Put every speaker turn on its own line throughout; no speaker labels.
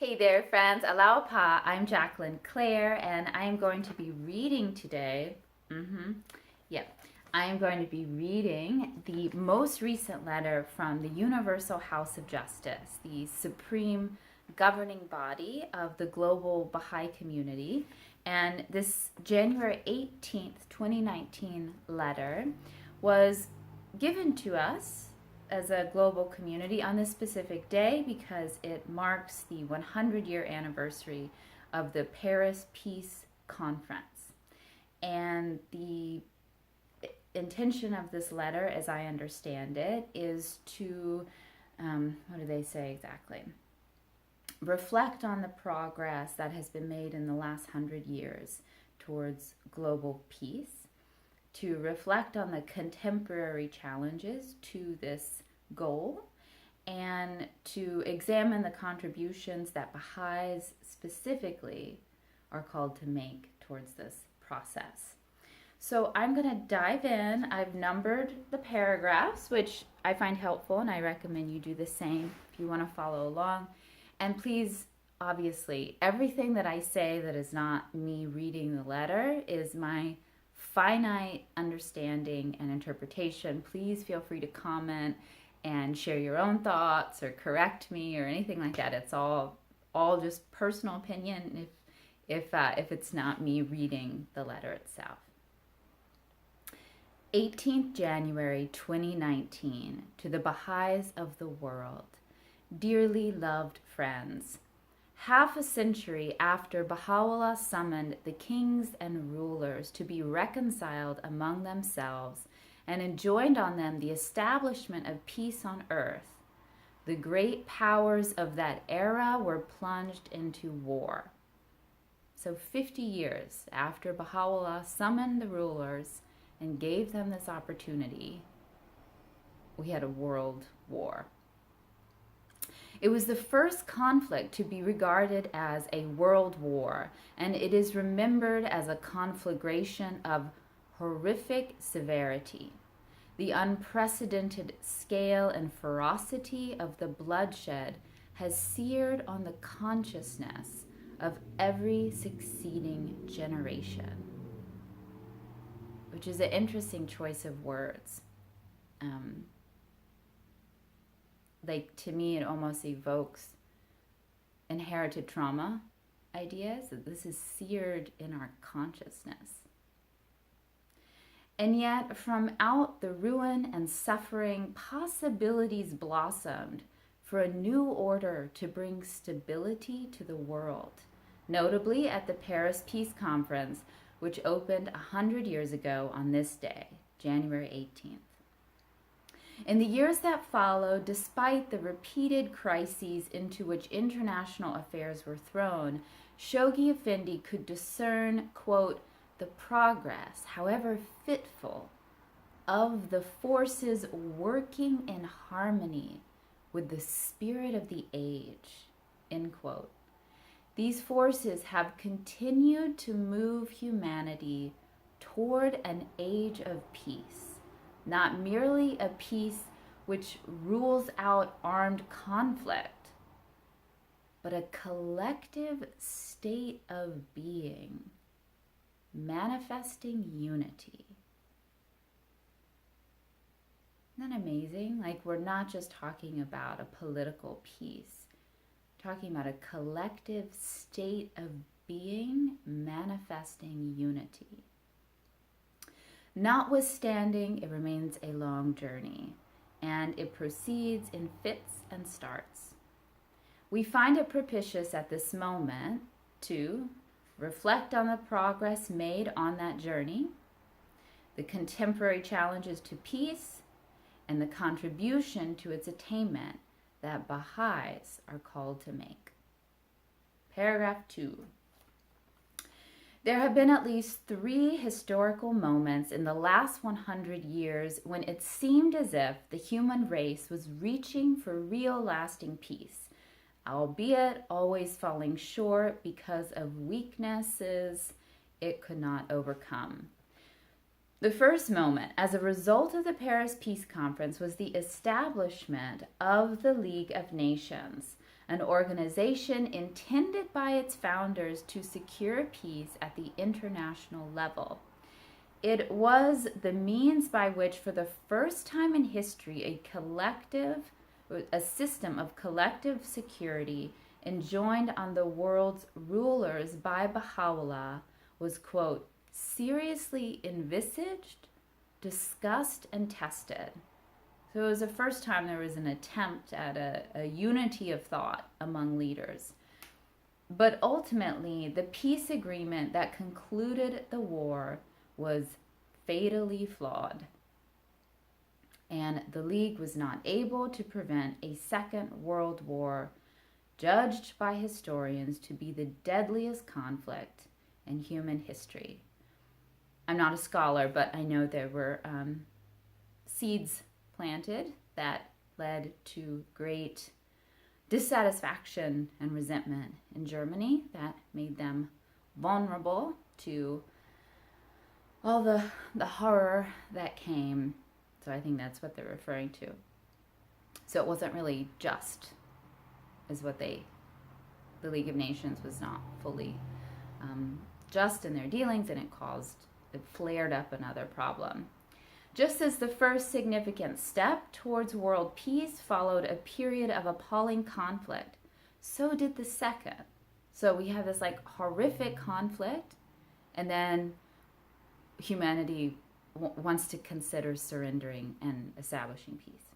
Hey there, friends. Aloha pa. I'm Jacqueline Claire, and I am going to be reading today. Yep. I am going to be reading the most recent letter from the Universal House of Justice, the supreme governing body of the global Baha'i community. And this January 18th, 2019 letter was given to us as a global community on this specific day because it marks the 100-year anniversary of the Paris Peace Conference. And the intention of this letter, as I understand it, is to, what do they say exactly? Reflect on the progress that has been made in the last 100 years towards global peace, to reflect on the contemporary challenges to this goal, and to examine the contributions that Baha'is specifically are called to make towards this process. So I'm going to dive in. I've numbered the paragraphs, which I find helpful, and I recommend you do the same if you want to follow along. And please, obviously, everything that I say that is not me reading the letter is my finite understanding and interpretation. Please feel free to comment and share your own thoughts or correct me or anything like that. It's all just personal opinion if it's not me reading the letter itself. 18th January 2019, to the Baha'is of the world. Dearly loved friends, half a century after Baha'u'llah summoned the kings and rulers to be reconciled among themselves and enjoined on them the establishment of peace on earth, the great powers of that era were plunged into war. So 50 years after Baha'u'llah summoned the rulers and gave them this opportunity, we had a world war. It was the first conflict to be regarded as a world war, and it is remembered as a conflagration of horrific severity. The unprecedented scale and ferocity of the bloodshed has seared on the consciousness of every succeeding generation, which is an interesting choice of words. To me, it almost evokes inherited trauma ideas, that this is seared in our consciousness. And yet, from out the ruin and suffering, possibilities blossomed for a new order to bring stability to the world, notably at the Paris Peace Conference, which opened 100 years ago on this day, January 18th. In the years that followed, despite the repeated crises into which international affairs were thrown, Shoghi Effendi could discern, quote, the progress, however fitful, of the forces working in harmony with the spirit of the age, end quote. These forces have continued to move humanity toward an age of peace, not merely a peace which rules out armed conflict, but a collective state of being, manifesting unity. Isn't that amazing? Like, we're not just talking about a political peace, we're talking about a collective state of being, manifesting unity. Notwithstanding, it remains a long journey, and it proceeds in fits and starts. We find it propitious at this moment to reflect on the progress made on that journey, the contemporary challenges to peace, and the contribution to its attainment that Baha'is are called to make. Paragraph 2. There have been at least 3 historical moments in the last 100 years when it seemed as if the human race was reaching for real lasting peace, albeit always falling short because of weaknesses it could not overcome. The first moment, as a result of the Paris Peace Conference, was the establishment of the League of Nations, an organization intended by its founders to secure peace at the international level. It was the means by which, for the first time in history, a system of collective security enjoined on the world's rulers by Baha'u'llah was, quote, seriously envisaged, discussed, and tested. So it was the first time there was an attempt at a unity of thought among leaders. But ultimately, the peace agreement that concluded the war was fatally flawed. And the League was not able to prevent a second world war, judged by historians to be the deadliest conflict in human history. I'm not a scholar, but I know there were seeds planted that led to great dissatisfaction and resentment in Germany that made them vulnerable to all the horror that came. So I think that's what they're referring to. So it wasn't really just, is what the League of Nations was not fully just in their dealings, and it flared up another problem. Just as the first significant step towards world peace followed a period of appalling conflict, so did the second. So we have this like horrific conflict, and then humanity wants to consider surrendering and establishing peace.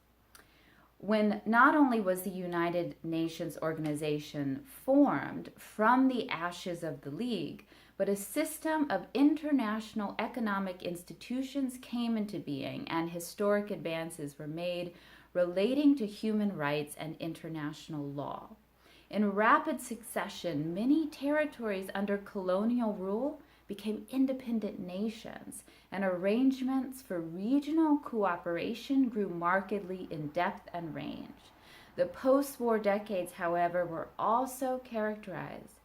When not only was the United Nations organization formed from the ashes of the League, but a system of international economic institutions came into being, and historic advances were made relating to human rights and international law. In rapid succession, many territories under colonial rule became independent nations, and arrangements for regional cooperation grew markedly in depth and range. The post-war decades, however, were also characterized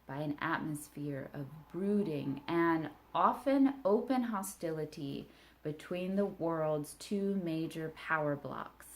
by an atmosphere of brooding and often open hostility between the world's two major power blocs,